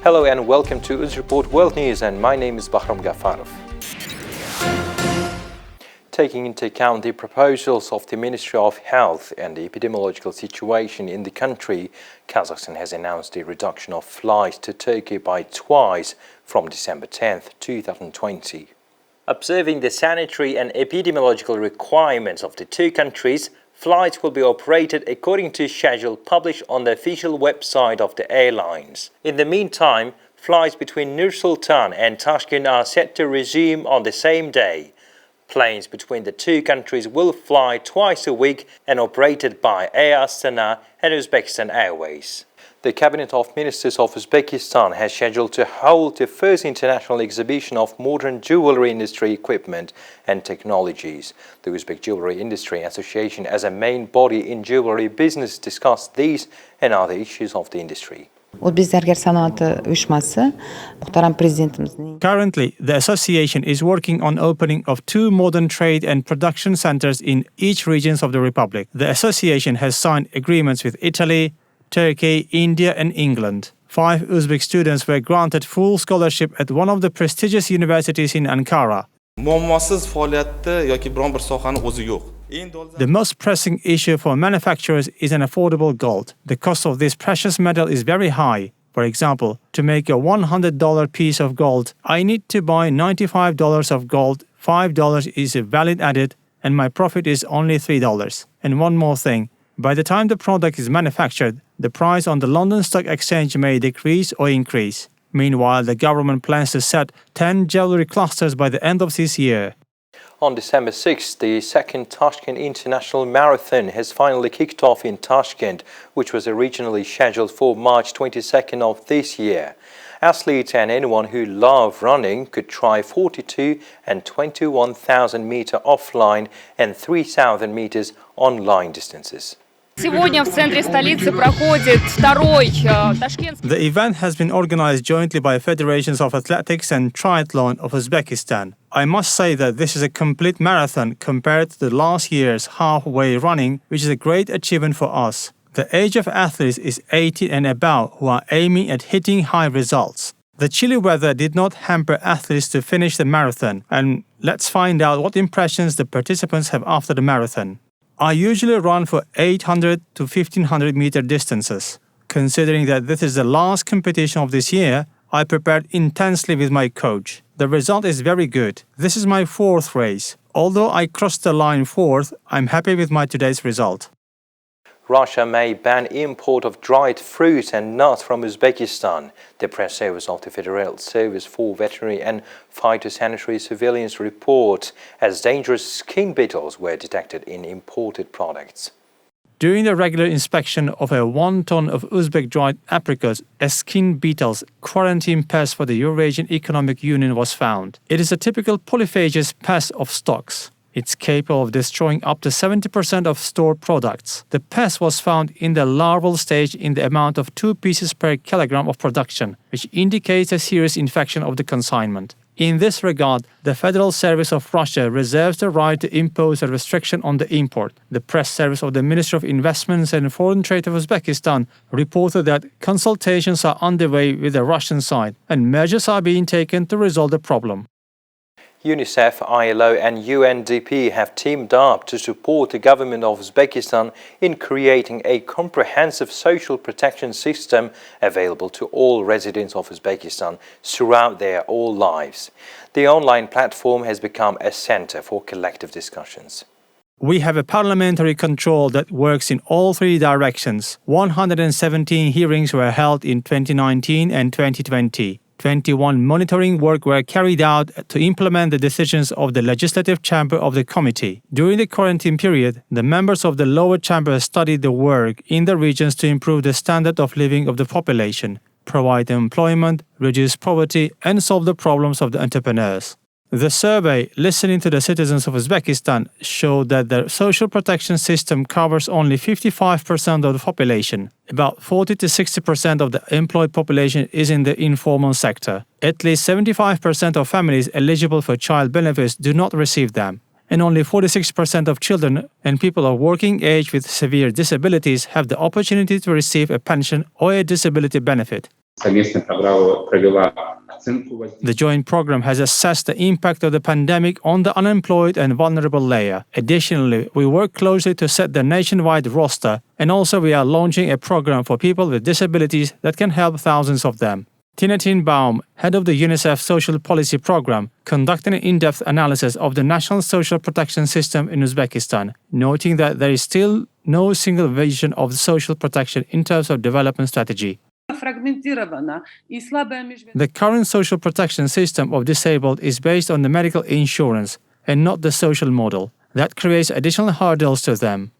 Hello and welcome to UzReport World News, and my name is Bahram Ghafarov. Taking into account the proposals of the Ministry of Health and the epidemiological situation in the country, Kazakhstan has announced a reduction of flights to Turkey by twice from December 10, 2020. Observing the sanitary and epidemiological requirements of the two countries, flights will be operated according to schedule published on the official website of the airlines. In the meantime, flights between Nur-Sultan and Tashkent are set to resume on the same day. Planes between the two countries will fly twice a week and operated by Air Astana and Uzbekistan Airways. The Cabinet of Ministers of Uzbekistan has scheduled to hold the first international exhibition of modern jewelry industry equipment and technologies. The Uzbek Jewelry Industry Association, as a main body in jewelry business, discussed these and other issues of the industry. Currently, the association is working on opening of 2 modern trade and production centers in each regions of the Republic. The association has signed agreements with Italy, Turkey, India and England. 5 Uzbek students were granted full scholarship at one of the prestigious universities in Ankara. The most pressing issue for manufacturers is an affordable gold. The cost of this precious metal is very high. For example, to make a $100 piece of gold, I need to buy $95 of gold, $5 is a valid added, and my profit is only $3. And one more thing, by the time the product is manufactured, the price on the London Stock Exchange may decrease or increase. Meanwhile, the government plans to set 10 jewelry clusters by the end of this year. On December 6, the second Tashkent International Marathon has finally kicked off in Tashkent, which was originally scheduled for March 22nd of this year. Athletes and anyone who love running could try 42 and 21,000 meter offline and 3,000 meters online distances. The event has been organized jointly by Federations of Athletics and Triathlon of Uzbekistan. I must say that this is a complete marathon compared to the last year's halfway running, which is a great achievement for us. The age of athletes is 18 and above who are aiming at hitting high results. The chilly weather did not hamper athletes to finish the marathon, and let's find out what impressions the participants have after the marathon. I usually run for 800 to 1500 meter distances. Considering that this is the last competition of this year, I prepared intensely with my coach. The result is very good. This is my 4th race. Although I crossed the line 4th, I'm happy with my today's result. Russia may ban import of dried fruit and nuts from Uzbekistan. The press service of the Federal Service for Veterinary and Phytosanitary Surveillance report as dangerous skin beetles were detected in imported products. During the regular inspection of a 1 ton of Uzbek dried apricots, a skin beetle's quarantine pest for the Eurasian Economic Union was found. It is a typical polyphagous pest of stocks. It's capable of destroying up to 70% of stored products. The pest was found in the larval stage in the amount of 2 pieces per kilogram of production, which indicates a serious infection of the consignment. In this regard, the Federal Service of Russia reserves the right to impose a restriction on the import. The press service of the Ministry of Investments and Foreign Trade of Uzbekistan reported that consultations are underway with the Russian side and measures are being taken to resolve the problem. UNICEF, ILO and UNDP have teamed up to support the government of Uzbekistan in creating a comprehensive social protection system available to all residents of Uzbekistan throughout their whole lives. The online platform has become a center for collective discussions. We have a parliamentary control that works in all 3 directions. 117 hearings were held in 2019 and 2020. 21 monitoring work were carried out to implement the decisions of the Legislative Chamber of the Committee. During the quarantine period, the members of the lower chamber studied the work in the regions to improve the standard of living of the population, provide employment, reduce poverty, and solve the problems of the entrepreneurs. The survey, listening to the citizens of Uzbekistan, showed that the social protection system covers only 55% of the population. About 40 to 60% of the employed population is in the informal sector. At least 75% of families eligible for child benefits do not receive them. And only 46% of children and people of working age with severe disabilities have the opportunity to receive a pension or a disability benefit. Совместная программа провела оценку воздействия. The joint program has assessed the impact of the pandemic on the unemployed and vulnerable layer. Additionally, we work closely to set the nationwide roster, and also we are launching a program for people with disabilities that can help thousands of them. Tinatin Baum, head of the UNICEF Social Policy Program, conducted an in-depth analysis of the national social protection system in Uzbekistan, noting that there is still no single vision of social protection in terms of development strategy. The current social protection system of disabled is based on the medical insurance and not the social model. That creates additional hurdles to them.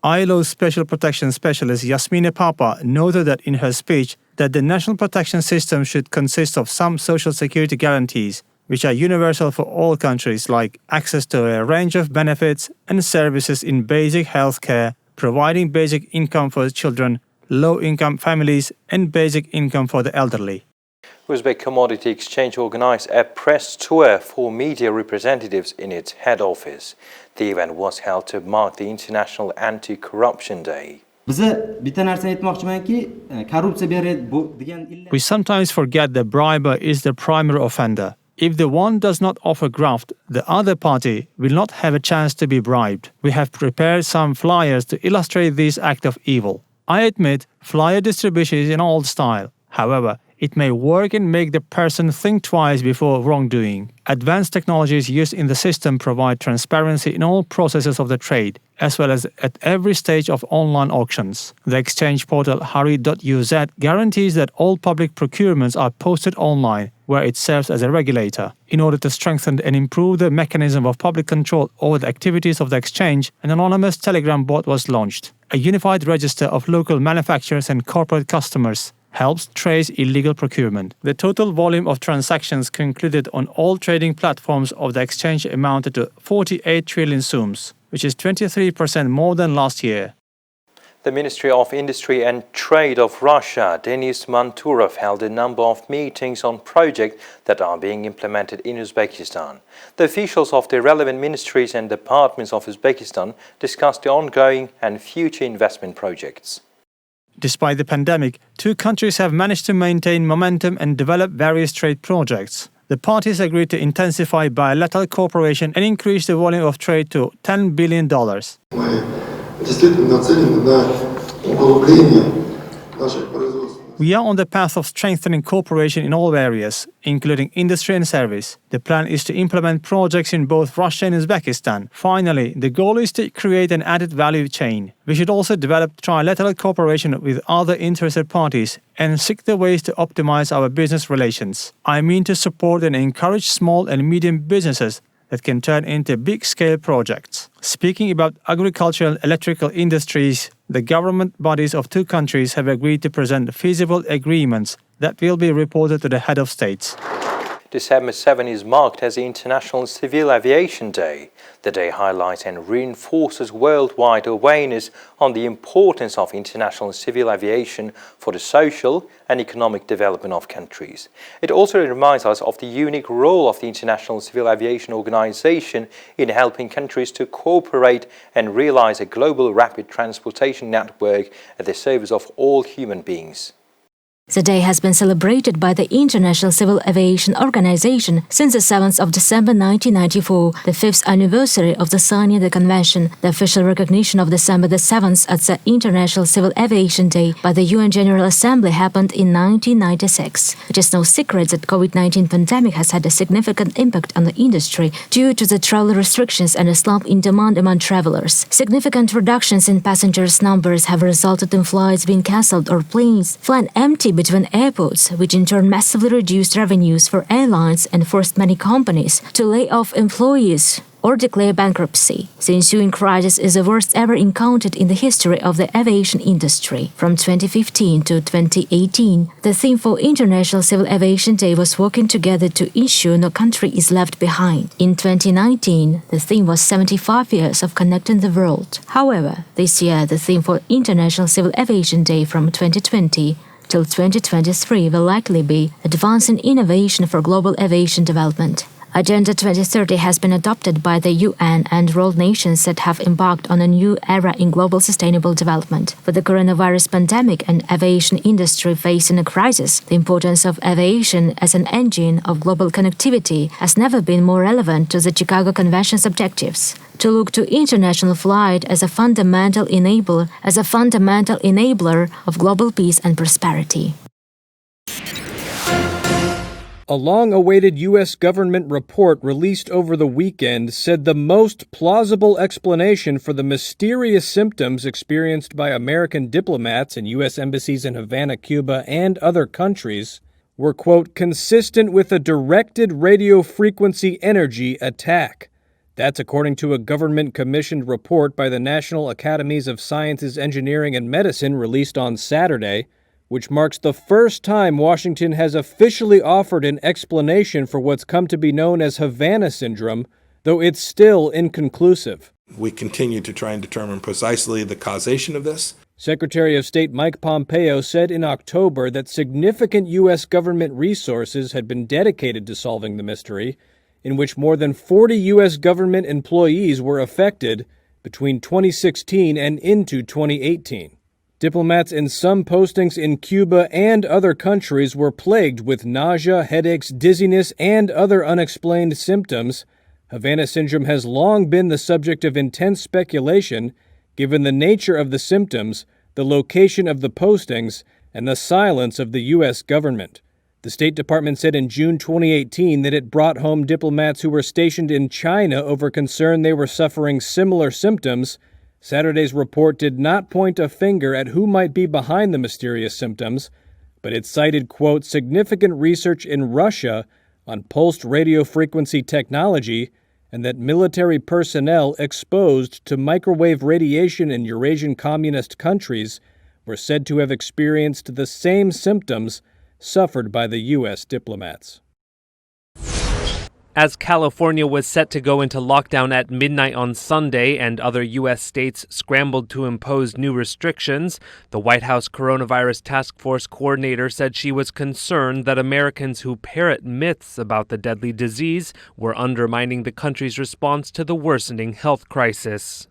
ILO Special Protection Specialist Yasmina Papa noted that in her speech that the national protection system should consist of some social security guarantees, which are universal for all countries, like access to a range of benefits and services in basic health care, providing basic income for children, low-income families, and basic income for the elderly. Uzbek Commodity Exchange organized a press tour for media representatives in its head office. The event was held to mark the International Anti-Corruption Day. We sometimes forget that briber is the primary offender. If the one does not offer graft, the other party will not have a chance to be bribed. We have prepared some flyers to illustrate this act of evil. I admit, flyer distribution is an old style. However, it may work and make the person think twice before wrongdoing. Advanced technologies used in the system provide transparency in all processes of the trade, as well as at every stage of online auctions. The exchange portal Hari.uz guarantees that all public procurements are posted online, where it serves as a regulator. In order to strengthen and improve the mechanism of public control over the activities of the exchange, an anonymous Telegram bot was launched. A unified register of local manufacturers and corporate customers helps trace illegal procurement. The total volume of transactions concluded on all trading platforms of the exchange amounted to 48 trillion sums, which is 23% more than last year. The Ministry of Industry and Trade of Russia, Denis Manturov, held a number of meetings on projects that are being implemented in Uzbekistan. The officials of the relevant ministries and departments of Uzbekistan discussed the ongoing and future investment projects. Despite the pandemic, two countries have managed to maintain momentum and develop various trade projects. The parties agreed to intensify bilateral cooperation and increase the volume of trade to $10 billion. We are on the path of strengthening cooperation in all areas, including industry and service. The plan is to implement projects in both Russia and Uzbekistan. Finally, the goal is to create an added value chain. We should also develop trilateral cooperation with other interested parties and seek the ways to optimize our business relations. I mean to support and encourage small and medium businesses that can turn into big-scale projects. Speaking about agricultural and electrical industries, the government bodies of two countries have agreed to present feasible agreements that will be reported to the head of states. December 7 is marked as the International Civil Aviation Day. The day highlights and reinforces worldwide awareness on the importance of international civil aviation for the social and economic development of countries. It also reminds us of the unique role of the International Civil Aviation Organization in helping countries to cooperate and realize a global rapid transportation network at the service of all human beings. The day has been celebrated by the International Civil Aviation Organization since the 7th of December 1994, the 5th anniversary of the signing of the convention. The official recognition of December the 7th as the International Civil Aviation Day by the UN General Assembly happened in 1996. It is no secret that COVID-19 pandemic has had a significant impact on the industry due to the travel restrictions and a slump in demand among travelers. Significant reductions in passengers' numbers have resulted in flights being cancelled or planes flying empty between airports, which in turn massively reduced revenues for airlines and forced many companies to lay off employees or declare bankruptcy. The ensuing crisis is the worst ever encountered in the history of the aviation industry. From 2015 to 2018, the theme for International Civil Aviation Day was working together to ensure no country is left behind. In 2019, the theme was 75 years of connecting the world. However, this year the theme for International Civil Aviation Day from 2020 till 2023 will likely be Advancing Innovation for Global Aviation Development. Agenda 2030 has been adopted by the UN and world nations that have embarked on a new era in global sustainable development. With the coronavirus pandemic and aviation industry facing a crisis, the importance of aviation as an engine of global connectivity has never been more relevant to the Chicago Convention's objectives. To look to international flight as a fundamental enabler of global peace and prosperity. A long-awaited U.S. government report released over the weekend said the most plausible explanation for the mysterious symptoms experienced by American diplomats in U.S. embassies in Havana, Cuba, and other countries were, quote, consistent with a directed radio frequency energy attack. That's according to a government-commissioned report by the National Academies of Sciences, Engineering, and Medicine released on Saturday, which marks the first time Washington has officially offered an explanation for what's come to be known as Havana syndrome, though it's still inconclusive. We continue to try and determine precisely the causation of this. Secretary of State Mike Pompeo said in October that significant U.S. government resources had been dedicated to solving the mystery, in which more than 40 U.S. government employees were affected between 2016 and into 2018. Diplomats in some postings in Cuba and other countries were plagued with nausea, headaches, dizziness, and other unexplained symptoms. Havana syndrome has long been the subject of intense speculation, given the nature of the symptoms, the location of the postings, and the silence of the U.S. government. The State Department said in June 2018 that it brought home diplomats who were stationed in China over concern they were suffering similar symptoms. Saturday's report did not point a finger at who might be behind the mysterious symptoms, but it cited, quote, significant research in Russia on pulsed radio frequency technology and that military personnel exposed to microwave radiation in Eurasian communist countries were said to have experienced the same symptoms suffered by the U.S. diplomats. As California was set to go into lockdown at midnight on Sunday and other U.S. states scrambled to impose new restrictions, the White House Coronavirus Task Force coordinator said she was concerned that Americans who parrot myths about the deadly disease were undermining the country's response to the worsening health crisis.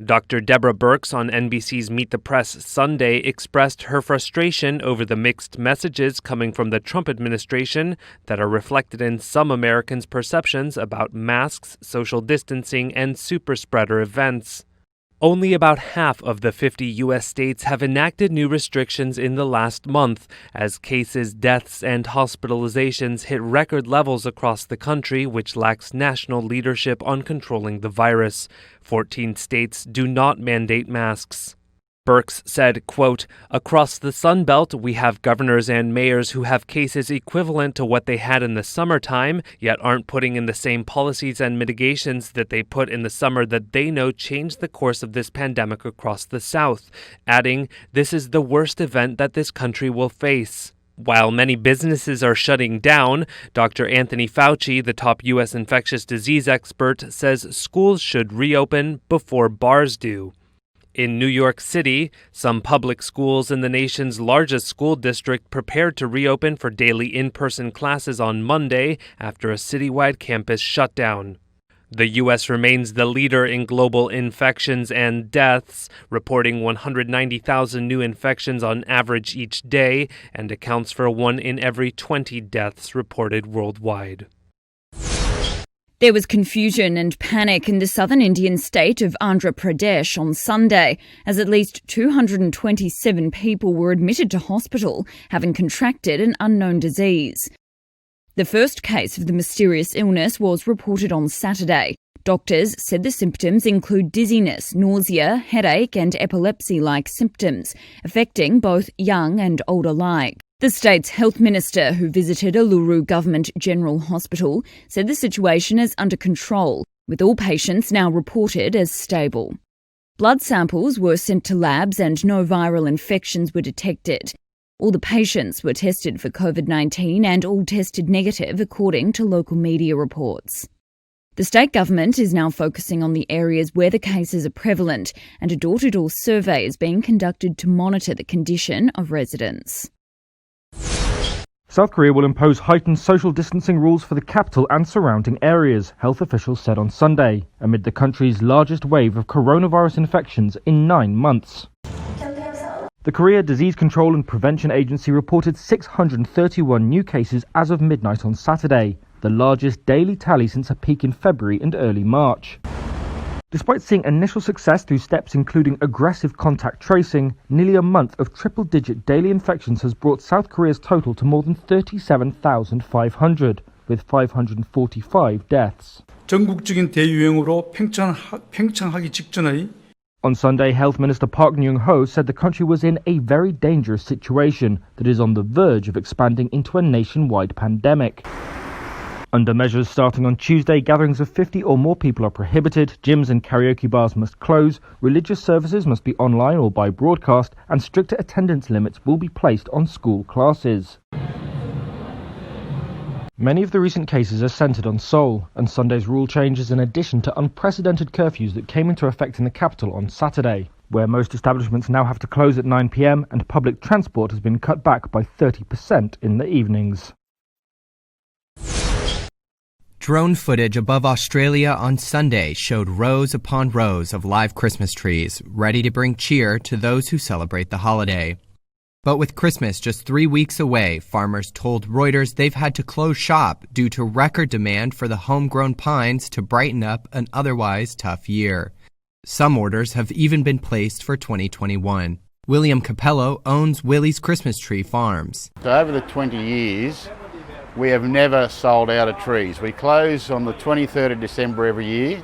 Dr. Deborah Birx on NBC's Meet the Press Sunday expressed her frustration over the mixed messages coming from the Trump administration that are reflected in some Americans' perceptions about masks, social distancing, and superspreader events. Only about half of the 50 U.S. states have enacted new restrictions in the last month, as cases, deaths, and hospitalizations hit record levels across the country, which lacks national leadership on controlling the virus. 14 states do not mandate masks. Birx said, quote, across the Sun Belt, we have governors and mayors who have cases equivalent to what they had in the summertime, yet aren't putting in the same policies and mitigations that they put in the summer that they know changed the course of this pandemic across the South, adding, this is the worst event that this country will face. While many businesses are shutting down, Dr. Anthony Fauci, the top U.S. infectious disease expert, says schools should reopen before bars do. In New York City, some public schools in the nation's largest school district prepared to reopen for daily in-person classes on Monday after a citywide campus shutdown. The U.S. remains the leader in global infections and deaths, reporting 190,000 new infections on average each day, and accounts for 1 in every 20 deaths reported worldwide. There was confusion and panic in the southern Indian state of Andhra Pradesh on Sunday, as at least 227 people were admitted to hospital, having contracted an unknown disease. The first case of the mysterious illness was reported on Saturday. Doctors said the symptoms include dizziness, nausea, headache, and epilepsy-like symptoms, affecting both young and old alike. The state's health minister, who visited Uluru Government General Hospital, said the situation is under control, with all patients now reported as stable. Blood samples were sent to labs and no viral infections were detected. All the patients were tested for COVID-19 and all tested negative, according to local media reports. The state government is now focusing on the areas where the cases are prevalent, and a door-to-door survey is being conducted to monitor the condition of residents. South Korea will impose heightened social distancing rules for the capital and surrounding areas, health officials said on Sunday, amid the country's largest wave of coronavirus infections in 9 months. The Korea Disease Control and Prevention Agency reported 631 new cases as of midnight on Saturday, the largest daily tally since a peak in February and early March. Despite seeing initial success through steps including aggressive contact tracing, nearly a month of triple-digit daily infections has brought South Korea's total to more than 37,500, with 545 deaths. 전국적인 대유행으로 팽창하기 직전의 On Sunday, Health Minister Park Neung-ho said the country was in a very dangerous situation that is on the verge of expanding into a nationwide pandemic. Under measures starting on Tuesday, gatherings of 50 or more people are prohibited, gyms and karaoke bars must close, religious services must be online or by broadcast, and stricter attendance limits will be placed on school classes. Many of the recent cases are centred on Seoul, and Sunday's rule change is in addition to unprecedented curfews that came into effect in the capital on Saturday, where most establishments now have to close at 9 p.m. and public transport has been cut back by 30% in the evenings. Drone footage above Australia on Sunday showed rows upon rows of live Christmas trees, ready to bring cheer to those who celebrate the holiday. But with Christmas just 3 weeks away, farmers told Reuters they've had to close shop due to record demand for the homegrown pines to brighten up an otherwise tough year. Some orders have even been placed for 2021. William Capello owns Willie's Christmas Tree Farms. So over the 20 years, we have never sold out of trees. We close on the 23rd of December every year.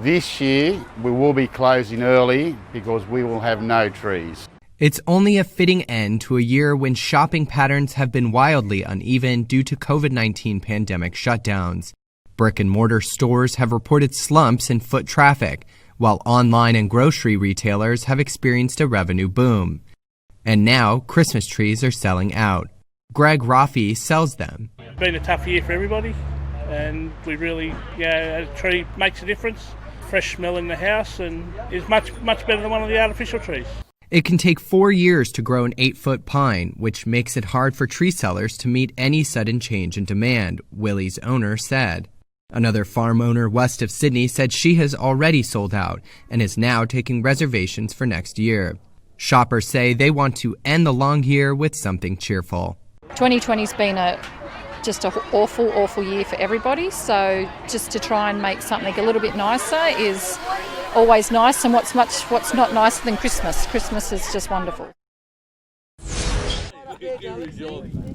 This year, we will be closing early because we will have no trees. It's only a fitting end to a year when shopping patterns have been wildly uneven due to COVID-19 pandemic shutdowns. Brick-and-mortar stores have reported slumps in foot traffic, while online and grocery retailers have experienced a revenue boom. And now, Christmas trees are selling out. Greg Rafi sells them. It's been a tough year for everybody, and we really, a tree makes a difference. Fresh smell in the house and is much better than one of the artificial trees. It can take 4 years to grow an 8-foot pine, which makes it hard for tree sellers to meet any sudden change in demand, Willie's owner said. Another farm owner west of Sydney said she has already sold out and is now taking reservations for next year. Shoppers say they want to end the long year with something cheerful. 2020's been just an awful year for everybody, so just to try and make something a little bit nicer is always nice, and what's not nicer than Christmas? Christmas is just wonderful.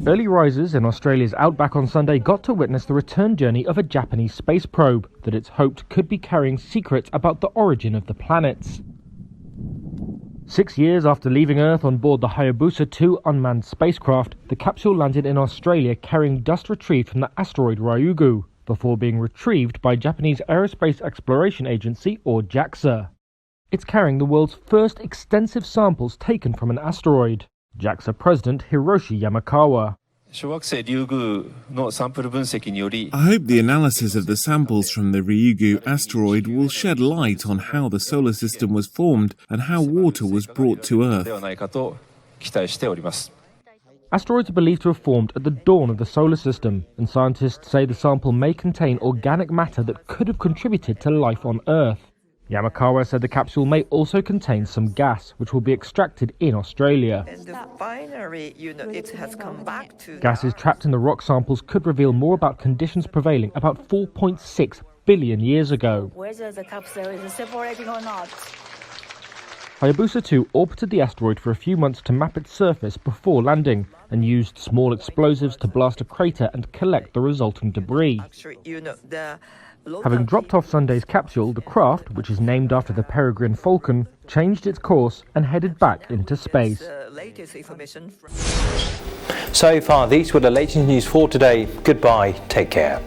Early risers in Australia's outback on Sunday got to witness the return journey of a Japanese space probe that it's hoped could be carrying secrets about the origin of the planets. 6 years after leaving Earth on board the Hayabusa 2 unmanned spacecraft, the capsule landed in Australia carrying dust retrieved from the asteroid Ryugu, before being retrieved by Japanese Aerospace Exploration Agency, or JAXA. It's carrying the world's first extensive samples taken from an asteroid. JAXA President Hiroshi Yamakawa. I hope the analysis of the samples from the Ryugu asteroid will shed light on how the solar system was formed and how water was brought to Earth. Asteroids are believed to have formed at the dawn of the solar system, and scientists say the sample may contain organic matter that could have contributed to life on Earth. Yamakawa said the capsule may also contain some gas, which will be extracted in Australia. And finally, it has come back to... Gases trapped in the rock samples could reveal more about conditions prevailing about 4.6 billion years ago. Whether the capsule is separating or not. Hayabusa 2 orbited the asteroid for a few months to map its surface before landing, and used small explosives to blast a crater and collect the resulting debris. Having dropped off Sunday's capsule, the craft, which is named after the peregrine falcon, changed its course and headed back into space. So far, these were the latest news for today. Goodbye, take care.